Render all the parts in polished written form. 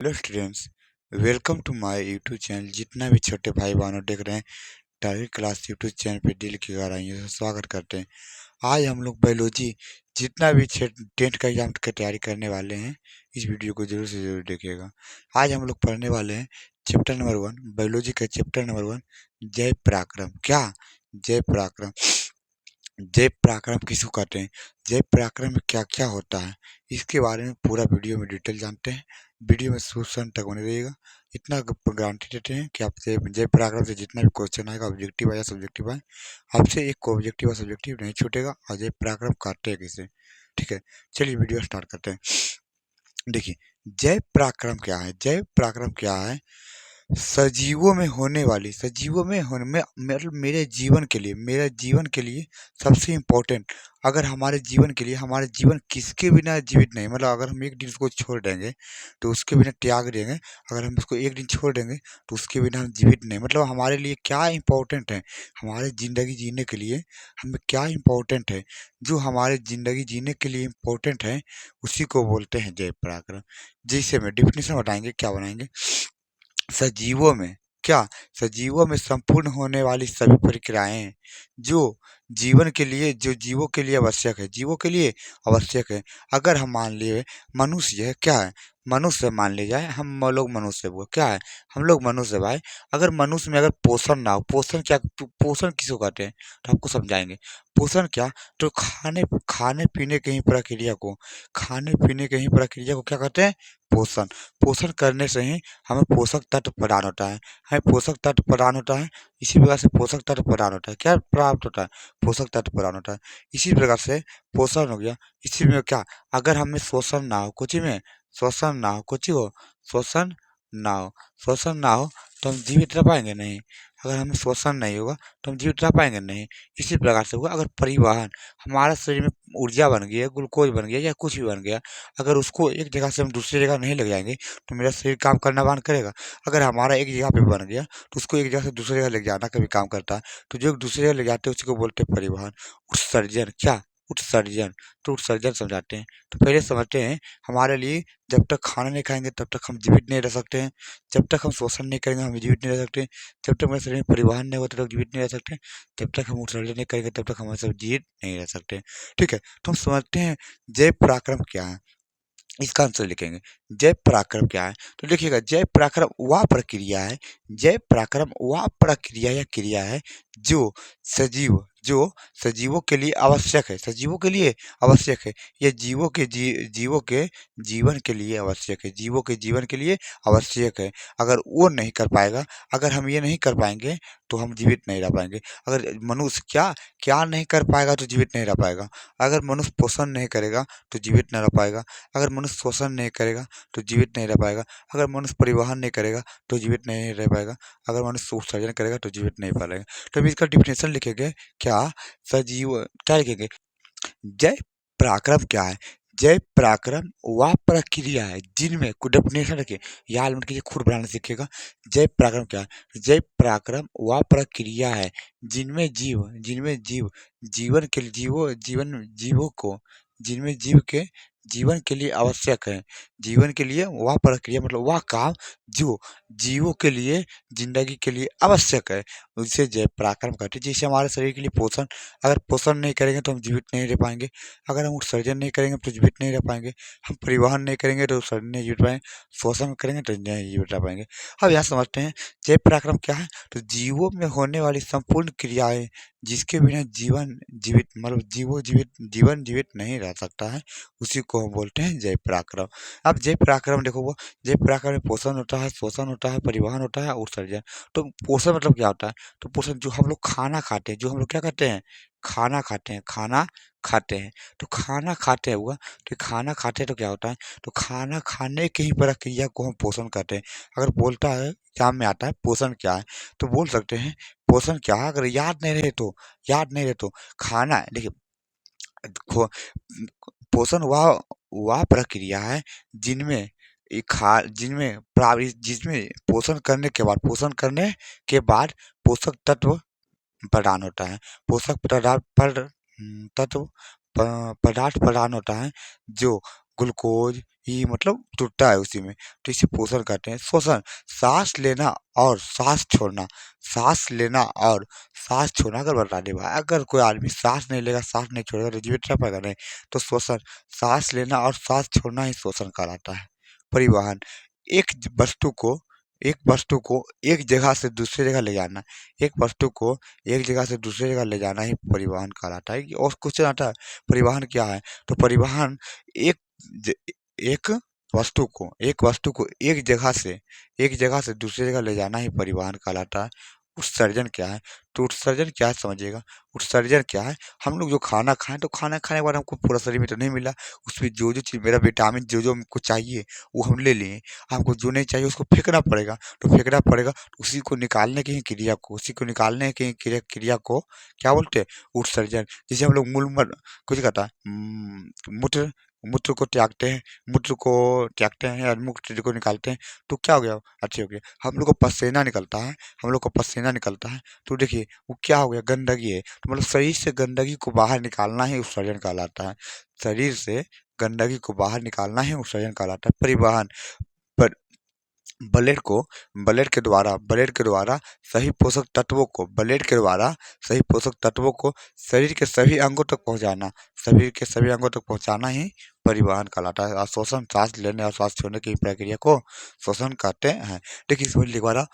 Hello students, welcome to my YouTube channel. जितना भी छोटे भाई बहनों देख रहे हैं टारगेट क्लास यूट्यूब चैनल पे दिल की गहराइयों से स्वागत करते हैं। आज हम लोग बायोलॉजी जितना भी 10th का एग्जाम की तैयारी करने वाले हैं, इस वीडियो को जरूर से जरूर देखिएगा। आज हम लोग पढ़ने वाले हैं चैप्टर नंबर 1, बायोलॉजी का चैप्टर नंबर 1, जय पराक्रम। क्या जय पराक्रम? जय पराक्रम किसको कहते हैं? जय पराक्रम में क्या क्या होता है, इसके बारे में पूरा वीडियो में डिटेल जानते हैं। वीडियो में शुरू तक बने रहिएगा। इतना गारंटी देते हैं कि आप जय पराक्रम से जितना भी क्वेश्चन आएगा, ऑब्जेक्टिव आए या सब्जेक्टिव आए, आपसे एक ऑब्जेक्टिव और सब्जेक्टिव नहीं छूटेगा। और जय पराक्रम कहते हैं किसे, ठीक है? चलिए वीडियो स्टार्ट करते हैं। देखिए, जय पराक्रम क्या है? जय पराक्रम क्या है? सजीवों में होने वाली, सजीवों में होने में मतलब मेरे जीवन के लिए सबसे इम्पोर्टेंट। अगर हमारे जीवन के लिए, हमारे जीवन किसके बिना जीवित नहीं, मतलब अगर हम एक दिन उसको छोड़ देंगे तो उसके बिना त्याग देंगे, अगर हम उसको एक दिन छोड़ देंगे तो उसके बिना हम जीवित नहीं। मतलब हमारे लिए क्या इम्पोर्टेंट है, हमारे ज़िंदगी जीने के लिए हमें क्या इम्पोर्टेंट है, जो हमारे ज़िंदगी जीने के लिए इम्पोर्टेंट है, उसी को बोलते हैं जय पराक्रम। जिसे में डेफिनेशन बताएंगे, क्या बनाएंगे? सजीवों में, क्या सजीवों में संपूर्ण होने वाली सभी प्रक्रियाएं जो जीवन के लिए, जो जीवों के लिए आवश्यक है, जीवों के लिए आवश्यक है। अगर हम मान लिए मनुष्य है, क्या है? मनुष्य मान लिया जाए, हम लोग मनुष्य, वो क्या है? हम लोग मनुष्य भाई। अगर मनुष्य में अगर पोषण ना हो, पोषण क्या, पोषण किसको कहते हैं तो आपको समझाएंगे। पोषण क्या, तो खाने खाने पीने की ही प्रक्रिया को, खाने पीने की ही प्रक्रिया को क्या कहते हैं? पोषण। पोषण करने से ही हमें पोषक तत्व प्रदान होता है, हमें पोषक तत्व प्रदान होता है। इसी प्रकार से पोषक तत्व प्रदान होता है, क्या प्राप्त होता है? पोषक तत्व प्रदान होता है। इसी प्रकार से पोषण हो गया। इसी में क्या, अगर हमें शोषण ना हो, कुछ में शोषण ना हो, कुछ हो शोषण ना हो, शोषण ना हो तो हम जीवित रह पाएंगे नहीं। अगर हमें शोषण नहीं होगा तो हम जीवित रह पाएंगे नहीं। इसी प्रकार से होगा, अगर परिवहन, हमारे शरीर में ऊर्जा बन गई है, ग्लूकोज बन गया या कुछ भी बन गया, अगर उसको एक जगह से हम दूसरी जगह नहीं ले जाएंगे तो मेरा शरीर काम करना बंद करेगा। अगर हमारा एक जगह पे बन गया तो उसको एक जगह से दूसरी जगह ले जाना का भी काम करता है। तो जो दूसरी जगह ले जाते हैं उसी को बोलते हैं परिवहन। उत्सर्जन, क्या? उत्सर्जन। तो उत्सर्जन समझाते हैं। तो पहले समझते हैं, हमारे लिए जब तक खाना नहीं खाएंगे तब तक हम जीवित नहीं रह सकते हैं, जब तक हम शोषण नहीं करेंगे हम जीवित नहीं रह सकते, जब तक हमारे शरीर में परिवहन नहीं होगा तब तक जीवित नहीं रह सकते, जब तक हम उत्सर्जन नहीं करेंगे तब तक हमारे सब जीवित नहीं रह सकते। ठीक है, तो हम समझते हैं जय पराक्रम क्या है। इसका आंसर लिखेंगे, जय पराक्रम क्या है? तो लिखिएगा, जय पराक्रम वह प्रक्रिया है, जय पराक्रम वह प्रक्रिया या क्रिया है जो सजीव, जो सजीवों के लिए आवश्यक है, सजीवों के लिए आवश्यक है, या जीवों के जीवन के लिए आवश्यक है, जीवों के जीवन के लिए आवश्यक है। अगर वो नहीं कर पाएगा, अगर हम ये नहीं कर पाएंगे तो हम जीवित नहीं रह पाएंगे। अगर मनुष्य क्या क्या नहीं कर पाएगा तो जीवित नहीं रह पाएगा। अगर मनुष्य पोषण नहीं करेगा तो जीवित नहीं रह पाएगा। अगर मनुष्य शोषण नहीं करेगा तो जीवित नहीं रह पाएगा। अगर मनुष्य परिवहन नहीं करेगा तो जीवित नहीं रह पाएगा। अगर मनुष्य उत्सर्जन करेगा तो जीवित नहीं पाएगा। तो अभी इसका डिफिनेशन लिखेंगे, क्या सजीव, क्या लिखेंगे? जय पराक्रम क्या है? जय पराक्रम वह प्रक्रिया है जिनमें, को डेफिनेशन रखिए, याद मत कीजिए, खुद बनाना सीखिएगा। जय पराक्रम क्या है? जय पराक्रम वह प्रक्रिया है जिनमें जीव जीवन के लिए, जीवों को, जिनमें जीव के जीवन के लिए आवश्यक है, जीवन के लिए वह प्रक्रिया, मतलब वह काम जो जीवों के लिए, जिंदगी के लिए आवश्यक है, उसे जय पराक्रम कहते हैं। जैसे हमारे शरीर के लिए पोषण, अगर पोषण नहीं करेंगे तो हम जीवित नहीं रह पाएंगे। अगर हम उत्सर्जन नहीं करेंगे तो जीवित नहीं रह पाएंगे। हम परिवहन नहीं करेंगे तो उत्सर्जन नहीं जीवित पाएंगे। शोषण करेंगे तो नहीं जीवित रह पाएंगे। अब यहाँ समझते हैं जय पराक्रम क्या है। तो जीवों में होने वाली संपूर्ण क्रियाएं जिसके बिना जीवन जीवित, मतलब जीवन जीवित नहीं रह सकता है, उसी को हम बोलते हैं जय पराक्रम। अब जय पराक्रम देखो, वो जय पराक्रम में पोषण होता है, शोषण होता है, परिवहन होता है, उत्सर्जन। तो पोषण मतलब क्या होता है? तो पोषण, जो हम लोग खाना खाते हैं, जो हम लोग क्या करते हैं, खाना खाते हैं, खाना खाते हैं। तो खाना खाते हुआ, तो खाना खाते हैं तो क्या होता है? तो खाना खाने की ही प्रक्रिया को हम पोषण कहते हैं। अगर बोलता है, एग्जाम में आता है पोषण क्या है, तो बोल सकते हैं पोषण क्या है। अगर याद नहीं रहे तो खाना, देखिए, खो पोषण वह प्रक्रिया है जिनमें जिसमें पोषण करने के बाद पोषक तत्व प्रदान होता है, पोषक पदार्थ पर तत्व पदार्थ प्रदान होता है, जो ग्लूकोज ही मतलब टूटता है उसी में, तो इसे पोषण कहते हैं। श्वसन, सांस लेना और सांस छोड़ना, सांस लेना और सांस छोड़ना। अगर बता दे भाई, अगर कोई आदमी सांस नहीं लेगा, सांस नहीं छोड़ेगा तो जीवित रह पाएगा नहीं। तो श्वसन, सांस लेना और सांस छोड़ना ही श्वसन कहलाता है। परिवहन, एक वस्तु को एक जगह से दूसरी जगह ले जाना, एक वस्तु को एक जगह से दूसरी जगह ले जाना ही परिवहन कहलाता है। और क्वेश्चन आता है परिवहन क्या है, तो परिवहन एक ज- एक एक वस्तु को एक जगह से दूसरी जगह ले जाना ही परिवहन कहलाता है। उत्सर्जन क्या है, तो उत्सर्जन क्या है समझिएगा। उत्सर्जन क्या है, हम लोग जो खाना खाएं तो खाना खाने के बाद हमको पूरा शरीर में तो नहीं मिला, उसमें जो जो चीज़ मेरा विटामिन जो जो हमको चाहिए वो हम ले लिए, हमको जो नहीं चाहिए उसको फेंकना पड़ेगा। तो फेंकना पड़ेगा, तो उसी को निकालने की ही क्रिया को, उसी को निकालने की क्रिया को क्या बोलते हैं, उत्सर्जन। जैसे हम लोग कुछ कहता है मूत्र, मूत्र को त्यागते हैं, मूत्र को त्यागते हैं या मूत्र को निकालते हैं, तो क्या हो गया, अच्छे हो गया। हम लोग को पसीना निकलता है, हम लोग को पसीना निकलता है, तो देखिए वो क्या हो गया, गंदगी है। तो मतलब शरीर से गंदगी को बाहर निकालना ही उत्सर्जन कहलाता है। शरीर से गंदगी को बाहर निकालना ही उत्सर्जन कहलाता है। परिवहन, पर ब्लेड को ब्लेड के द्वारा सही पोषक तत्वों को ब्लेड के द्वारा सही पोषक तत्वों को शरीर के सभी अंगों तक पहुंचाना, शरीर के सभी अंगों तक पहुंचाना ही परिवहन कहलाता है। और श्वसन, सांस लेने और सांस छोड़ने की प्रक्रिया को श्वसन कहते हैं। देखिए इसमें लिखवा रहा,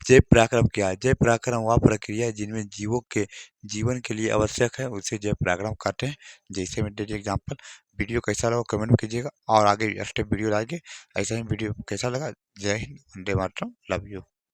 जय पराक्रम क्या है, जय पराक्रम वह प्रक्रिया है जिनमें जीवों के जीवन के लिए आवश्यक है, उसे जय पराक्रम कहते हैं। जैसे मैं दे दिया एग्जाम्पल। वीडियो कैसा लगा कमेंट में कीजिएगा, और आगे स्टेप वीडियो आएंगे। ऐसा ही वीडियो कैसा लगा। जय हिंद, वंदे मातरम, लव यू।